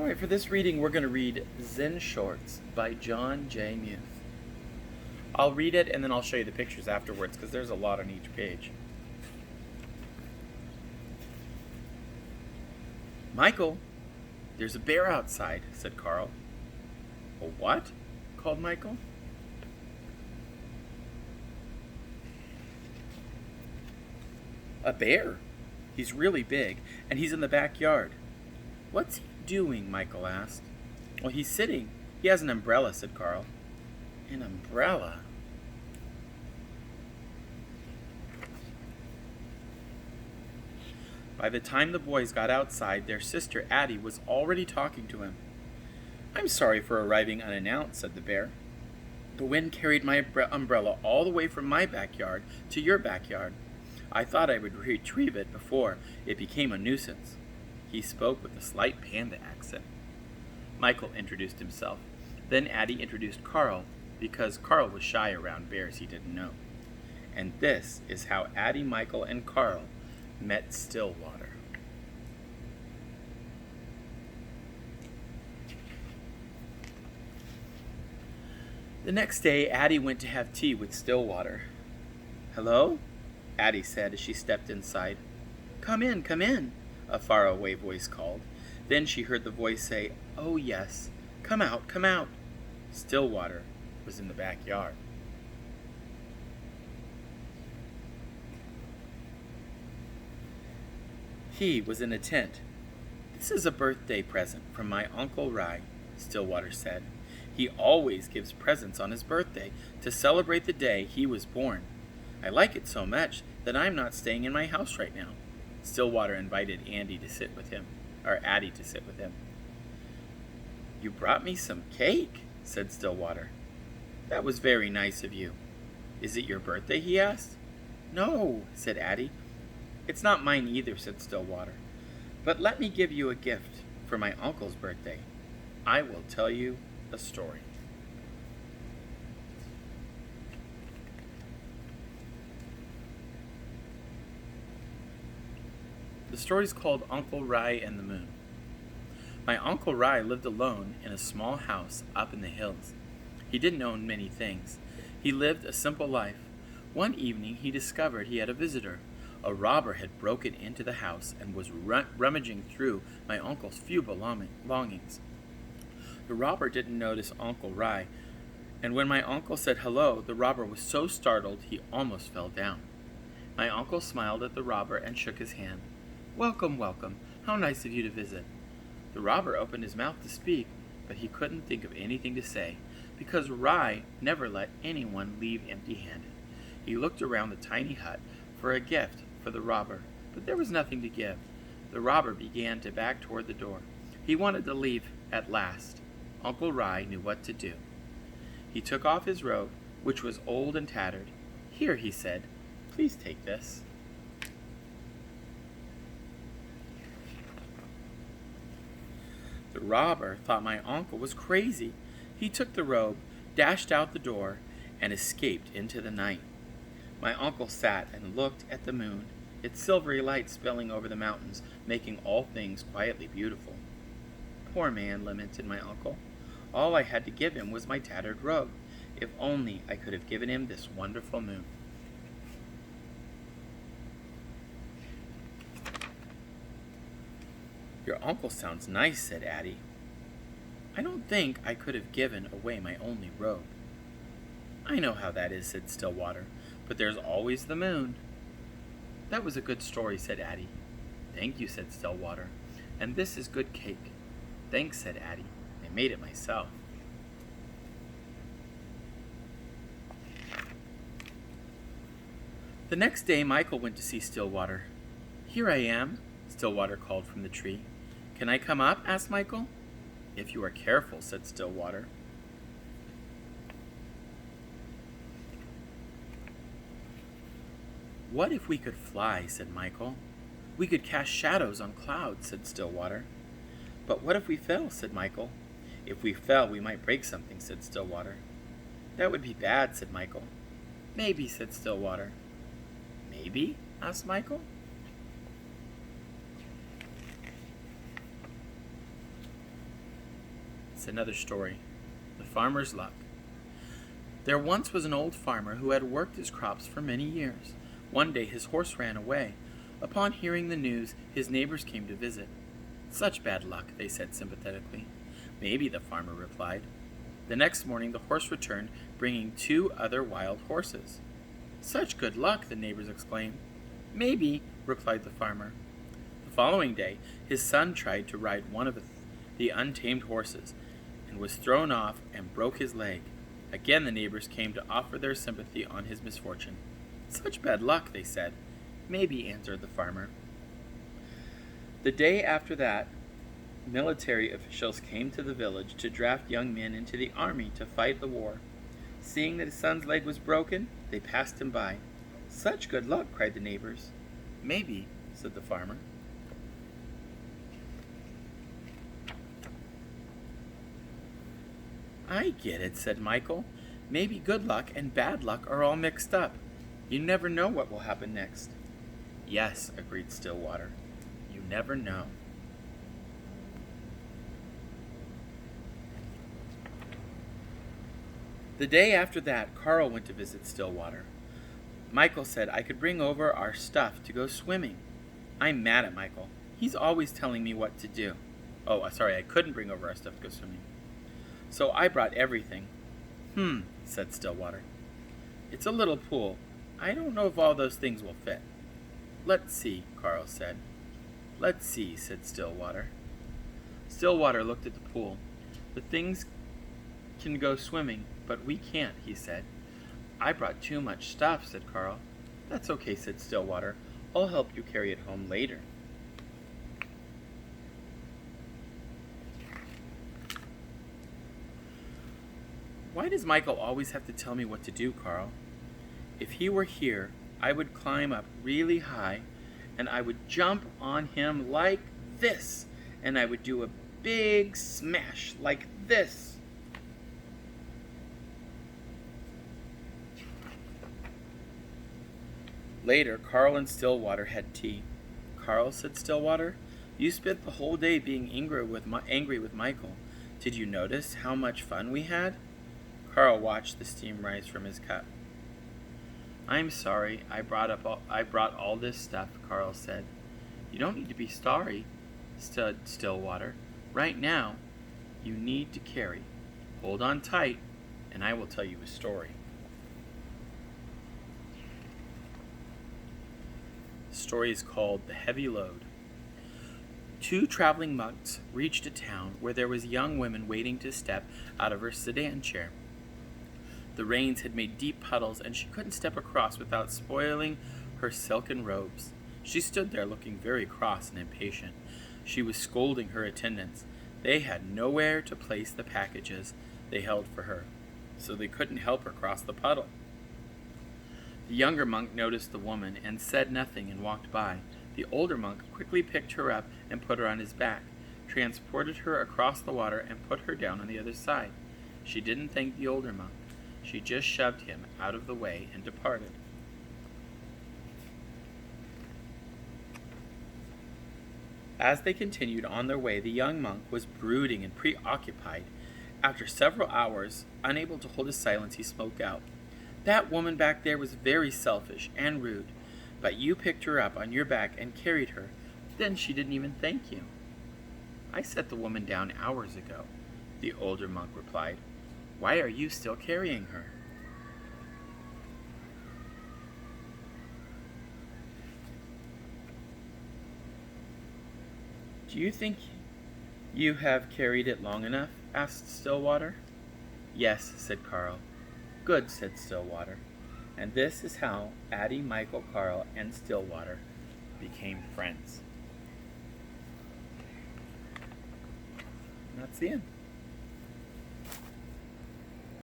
All right, for this reading, we're going to read Zen Shorts by John J. Muth. I'll read it and then I'll show you the pictures afterwards because there's a lot on each page. Michael, there's a bear outside, said Carl. A what? Called Michael. A bear. He's really big, and he's in the backyard. What's he doing? Michael asked. Well, he's sitting. He has an umbrella, said Carl. An umbrella? By the time the boys got outside, their sister Addie was already talking to him. I'm sorry for arriving unannounced, said the bear. The wind carried my umbrella all the way from my backyard to your backyard. I thought I would retrieve it before it became a nuisance. He spoke with a slight panda accent. Michael introduced himself. Then Addie introduced Carl, because Carl was shy around bears he didn't know. And this is how Addie, Michael, and Carl met Stillwater. The next day, Addie went to have tea with Stillwater. Hello? Addie said as she stepped inside. Come in, a faraway voice called. Then she heard the voice say, Oh yes, come out. Stillwater was in the backyard. He was in a tent. This is a birthday present from my Uncle Ry, Stillwater said. He always gives presents on his birthday to celebrate the day he was born. I like it so much that I'm not staying in my house right now. Stillwater invited Addie to sit with him. You brought me some cake, said Stillwater. That was very nice of you. Is it your birthday, he asked. No, said Addie. It's not mine either, said Stillwater. But let me give you a gift for my uncle's birthday. I will tell you a story. The story's called Uncle Ry and the Moon. My Uncle Ry lived alone in a small house up in the hills. He didn't own many things. He lived a simple life. One evening he discovered he had a visitor. A robber had broken into the house and was rummaging through my uncle's few belongings. The robber didn't notice Uncle Ry, and when my uncle said hello, the robber was so startled he almost fell down. My uncle smiled at the robber and shook his hand. Welcome. How nice of you to visit. The robber opened his mouth to speak, but he couldn't think of anything to say, because Ry never let anyone leave empty-handed. He looked around the tiny hut for a gift for the robber, but there was nothing to give. The robber began to back toward the door. He wanted to leave at last. Uncle Ry knew what to do. He took off his robe, which was old and tattered. Here, he said, please take this. The robber thought my uncle was crazy. He took the robe, dashed out the door, and escaped into the night. My uncle sat and looked at the moon, its silvery light spilling over the mountains, making all things quietly beautiful. Poor man, lamented my uncle. All I had to give him was my tattered robe. If only I could have given him this wonderful moon. Your uncle sounds nice, said Addie. I don't think I could have given away my only robe. I know how that is, said Stillwater, but there's always the moon. That was a good story, said Addie. Thank you, said Stillwater. And this is good cake. Thanks, said Addie. I made it myself. The next day, Michael went to see Stillwater. Here I am, Stillwater called from the tree. Can I come up? Asked Michael. If you are careful, said Stillwater. What if we could fly, said Michael. We could cast shadows on clouds, said Stillwater. But what if we fell, said Michael. If we fell, we might break something, said Stillwater. That would be bad, said Michael. Maybe, said Stillwater. Maybe? Asked Michael. It's another story. The Farmer's Luck. There once was an old farmer who had worked his crops for many years. One day his horse ran away. Upon hearing the news, his neighbors came to visit. "Such bad luck," they said sympathetically. "Maybe," the farmer replied. The next morning the horse returned, bringing 2 other wild horses. "Such good luck," the neighbors exclaimed. "Maybe," replied the farmer. The following day his son tried to ride one of the untamed horses, and was thrown off and broke his leg. Again the neighbors came to offer their sympathy on his misfortune. "Such bad luck," they said. "Maybe," answered the farmer. The day after that, military officials came to the village to draft young men into the army to fight the war. Seeing that his son's leg was broken, they passed him by. "Such good luck," cried the neighbors. "Maybe," said the farmer. "I get it," said Michael. "Maybe good luck and bad luck are all mixed up. You never know what will happen next." "Yes," agreed Stillwater. "You never know." The day after that, Carl went to visit Stillwater. Michael said I could bring over our stuff to go swimming. I'm mad at Michael. He's always telling me what to do. I couldn't bring over our stuff to go swimming. So I brought everything. Said Stillwater. "It's a little pool. I don't know if all those things will fit." "Let's see," Carl said. "Let's see," said Stillwater. Stillwater looked at the pool. "The things can go swimming, but we can't," he said. "I brought too much stuff," said Carl. "That's okay," said Stillwater. "I'll help you carry it home later." Why does Michael always have to tell me what to do, Carl? If he were here, I would climb up really high, and I would jump on him like this, and I would do a big smash like this. Later, Carl and Stillwater had tea. "Carl," said Stillwater, "you spent the whole day being angry with Michael. Did you notice how much fun we had?" Carl watched the steam rise from his cup. "I'm sorry I brought all this stuff," Carl said. "You don't need to be sorry," said Stillwater. "Right now, you need to carry. Hold on tight, and I will tell you a story." The story is called The Heavy Load. 2 traveling monks reached a town where there was a young woman waiting to step out of her sedan chair. The rains had made deep puddles, and she couldn't step across without spoiling her silken robes. She stood there looking very cross and impatient. She was scolding her attendants. They had nowhere to place the packages they held for her, so they couldn't help her cross the puddle. The younger monk noticed the woman and said nothing and walked by. The older monk quickly picked her up and put her on his back, transported her across the water, and put her down on the other side. She didn't thank the older monk. She just shoved him out of the way and departed. As they continued on their way, the young monk was brooding and preoccupied. After several hours, unable to hold his silence, he spoke out. "That woman back there was very selfish and rude, but you picked her up on your back and carried her. Then she didn't even thank you." "I set the woman down hours ago," the older monk replied. "Why are you still carrying her?" "Do you think you have carried it long enough?" asked Stillwater. "Yes," said Carl. "Good," said Stillwater. And this is how Addie, Michael, Carl, and Stillwater became friends. And that's the end.